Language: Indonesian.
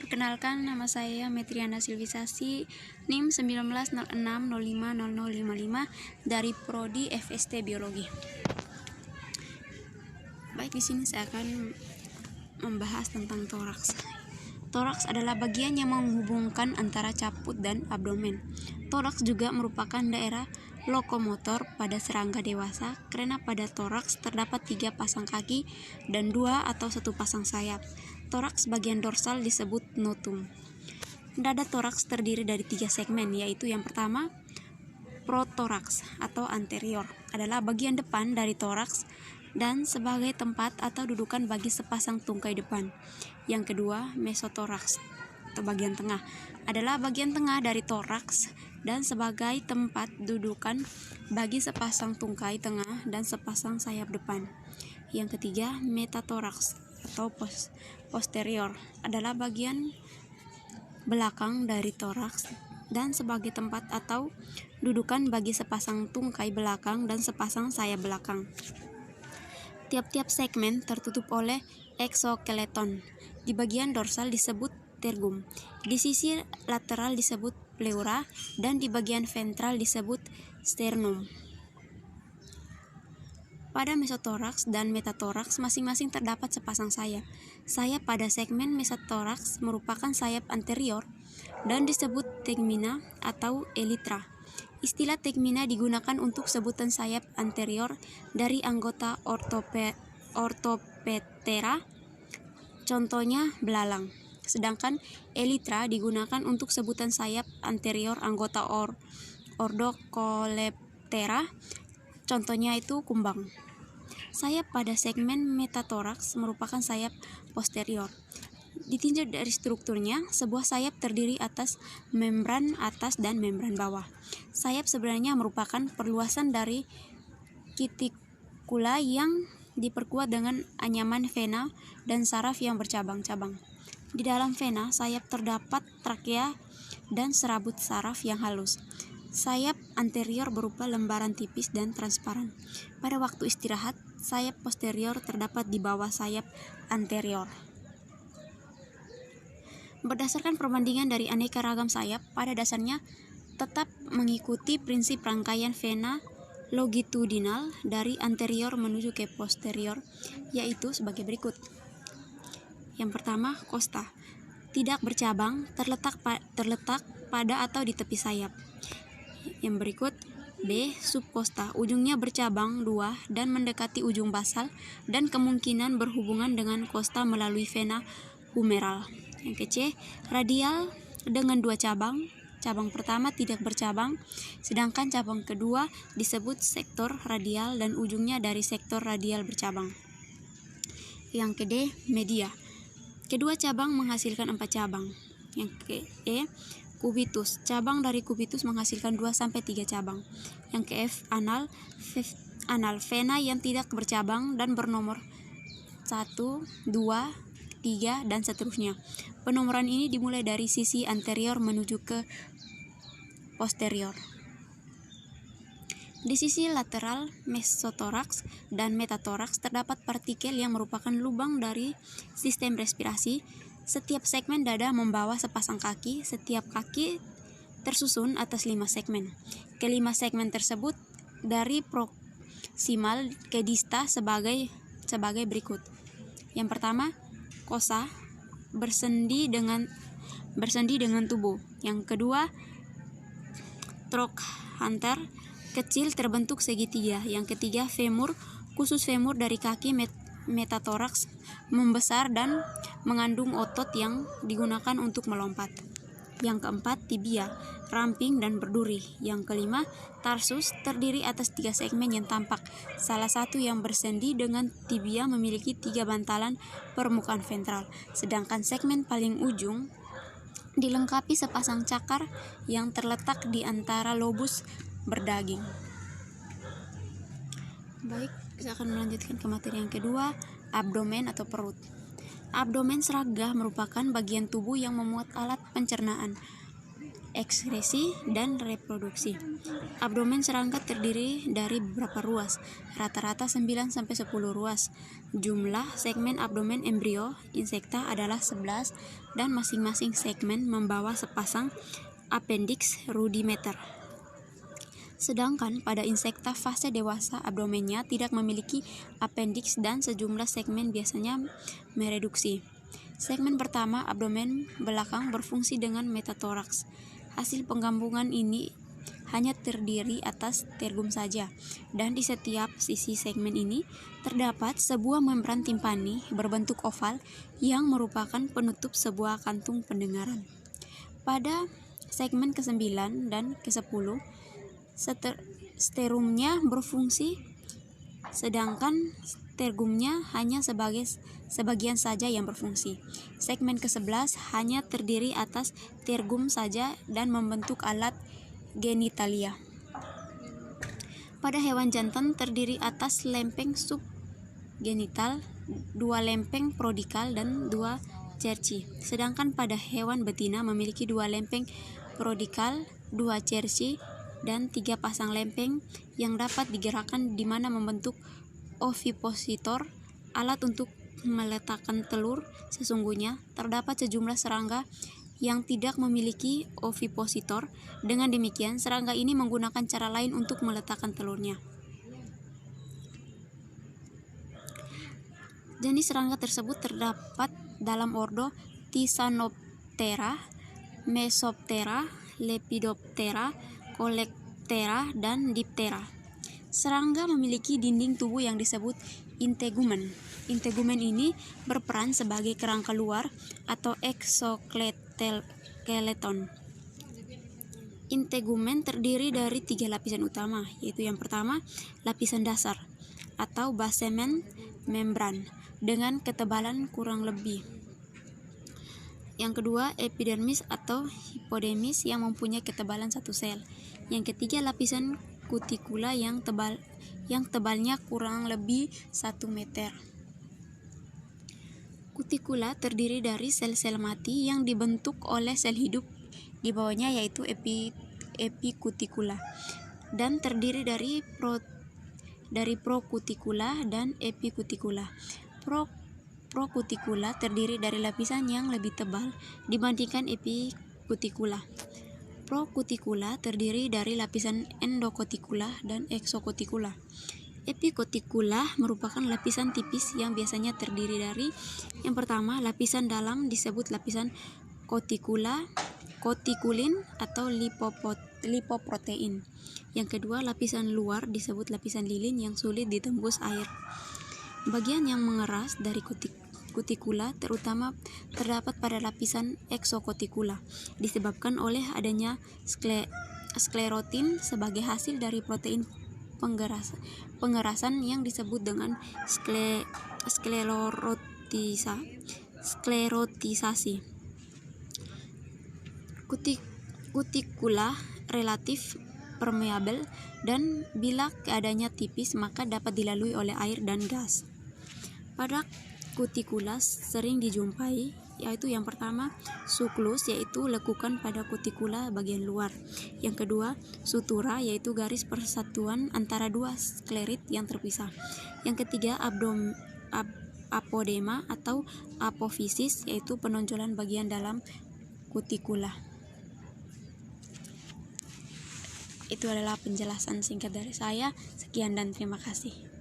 Perkenalkan, nama saya Metriana Silvisasi, NIM 1906050055 dari Prodi FST Biologi. Baik, di sini saya akan membahas tentang toraks. Toraks adalah bagian yang menghubungkan antara caput dan abdomen. Toraks juga merupakan daerah lokomotor pada serangga dewasa karena pada toraks terdapat 3 pasang kaki dan 2 atau 1 pasang sayap. Toraks bagian dorsal disebut notum. Dada toraks terdiri dari 3 segmen, yaitu yang pertama, protoraks atau anterior, adalah bagian depan dari toraks dan sebagai tempat atau dudukan bagi sepasang tungkai depan. Yang kedua, mesotoraks atau bagian tengah, adalah bagian tengah dari toraks dan sebagai tempat dudukan bagi sepasang tungkai tengah dan sepasang sayap depan. Yang ketiga, metatoraks atau posterior, adalah bagian belakang dari toraks dan sebagai tempat atau dudukan bagi sepasang tungkai belakang dan sepasang sayap belakang. Tiap-tiap segmen tertutup oleh eksoskeleton. Di bagian dorsal disebut tergum, di sisi lateral disebut pleura, dan di bagian ventral disebut sternum. Pada mesotoraks dan metatoraks masing-masing terdapat sepasang sayap. Sayap pada segmen mesotoraks merupakan sayap anterior dan disebut tegmina atau elytra. Istilah tegmina digunakan untuk sebutan sayap anterior dari anggota Orthoptera, contohnya belalang. Sedangkan elytra digunakan untuk sebutan sayap anterior anggota Ordocoleptera, contohnya itu kumbang. Sayap pada segmen metatoraks merupakan sayap posterior. Ditinjau dari strukturnya, sebuah sayap terdiri atas membran atas dan membran bawah. Sayap sebenarnya merupakan perluasan dari cuticula yang diperkuat dengan anyaman vena dan saraf yang bercabang-cabang. Di dalam vena, sayap terdapat trakea dan serabut saraf yang halus. Sayap anterior berupa lembaran tipis dan transparan. Pada waktu istirahat, sayap posterior terdapat di bawah sayap anterior. Berdasarkan perbandingan dari aneka ragam sayap, pada dasarnya tetap mengikuti prinsip rangkaian vena longitudinal dari anterior menuju ke posterior, yaitu sebagai berikut. Yang pertama, costa, tidak bercabang, terletak pada atau di tepi sayap. Yang berikut, B. Subcosta, ujungnya bercabang 2 dan mendekati ujung basal dan kemungkinan berhubungan dengan costa melalui vena humeral. Yang ke C. Radial dengan 2 cabang. Cabang pertama tidak bercabang, sedangkan cabang kedua disebut sektor radial dan ujungnya dari sektor radial bercabang. Yang ke D. Media, kedua cabang menghasilkan 4 cabang. Yang ke E. Cubitus, cabang dari cubitus menghasilkan 2-3 cabang. Yang ke F. Anal, vena yang tidak bercabang dan bernomor 1, 2, 3, dan seterusnya. Penomoran ini dimulai dari sisi anterior menuju ke posterior. Di sisi lateral mesotoraks dan metatoraks terdapat partikel yang merupakan lubang dari sistem respirasi. Setiap segmen dada membawa sepasang kaki, setiap kaki tersusun atas 5 segmen. Kelima segmen tersebut dari proksimal ke dista sebagai berikut. Yang pertama, kosa, bersendi dengan tubuh. Yang kedua, trochanter, kecil terbentuk segitiga. Yang ketiga, femur, khusus femur dari kaki metatoraks membesar dan mengandung otot yang digunakan untuk melompat. Yang keempat, tibia, ramping dan berduri. Yang kelima, tarsus, terdiri atas 3 segmen yang tampak. Salah satu yang bersendi dengan tibia memiliki 3 bantalan permukaan ventral, sedangkan segmen paling ujung dilengkapi sepasang cakar yang terletak di antara lobus berdaging. Baik, saya akan melanjutkan ke materi yang kedua, abdomen atau perut. Abdomen serangga merupakan bagian tubuh yang memuat alat pencernaan, ekskresi, dan reproduksi. Abdomen serangga terdiri dari beberapa ruas, rata-rata 9-10 ruas, Jumlah segmen abdomen embrio insekta adalah 11 dan masing-masing segmen membawa sepasang appendix rudimenter. Sedangkan pada insekta fase dewasa abdomennya tidak memiliki appendix dan sejumlah segmen biasanya mereduksi. Segmen pertama abdomen belakang berfungsi dengan metatoraks. Hasil penggabungan ini hanya terdiri atas tergum saja, dan di setiap sisi segmen ini terdapat sebuah membran timpani berbentuk oval yang merupakan penutup sebuah kantung pendengaran. Pada segmen ke-9 dan ke-10 sterumnya berfungsi, sedangkan tergumnya hanya sebagian saja yang berfungsi. Segmen ke-11 hanya terdiri atas tergum saja dan membentuk alat genitalia. Pada hewan jantan terdiri atas lempeng subgenital, 2 lempeng prodikal dan 2 cerci. Sedangkan pada hewan betina memiliki 2 lempeng prodikal, 2 cerci, dan 3 pasang lempeng yang dapat digerakkan di mana membentuk ovipositor, alat untuk meletakkan telur. Sesungguhnya terdapat sejumlah serangga yang tidak memiliki ovipositor. Dengan demikian, serangga ini menggunakan cara lain untuk meletakkan telurnya. Jenis serangga tersebut terdapat dalam ordo Thysanoptera, Mesoptera, Lepidoptera, Colectera, dan Diptera. Serangga memiliki dinding tubuh yang disebut integumen. Integumen ini berperan sebagai kerangka luar atau exoskeleton. Integumen terdiri dari 3 lapisan utama, yaitu yang pertama, lapisan dasar atau basement membran dengan ketebalan kurang lebih. Yang kedua, epidermis atau hipodermis yang mempunyai ketebalan 1 sel. Yang ketiga, lapisan kutikula yang tebalnya kurang lebih 1 meter. Kutikula terdiri dari sel-sel mati yang dibentuk oleh sel hidup di bawahnya, yaitu epikutikula, dan terdiri dari prokutikula dan epikutikula. Prokutikula terdiri dari lapisan yang lebih tebal dibandingkan epikutikula. Prokutikula terdiri dari lapisan endokutikula dan eksokutikula. Epikutikula merupakan lapisan tipis yang biasanya terdiri dari, yang pertama, lapisan dalam disebut lapisan kotikulin atau lipoprotein. Yang kedua, lapisan luar disebut lapisan lilin yang sulit ditembus air. Bagian yang mengeras dari kutikula terutama terdapat pada lapisan eksokutikula, disebabkan oleh adanya sklerotin sebagai hasil dari protein pengerasan yang disebut dengan sklerotisasi. Kutikula relatif permeabel, dan bila keadaannya tipis maka dapat dilalui oleh air dan gas. Pada kutikula sering dijumpai, yaitu yang pertama, suklus, yaitu lekukan pada kutikula bagian luar. Yang kedua, sutura, yaitu garis persatuan antara 2 sklerit yang terpisah. Yang ketiga, apodema atau apofisis, yaitu penonjolan bagian dalam kutikula. Itu adalah penjelasan singkat dari saya. Sekian dan terima kasih.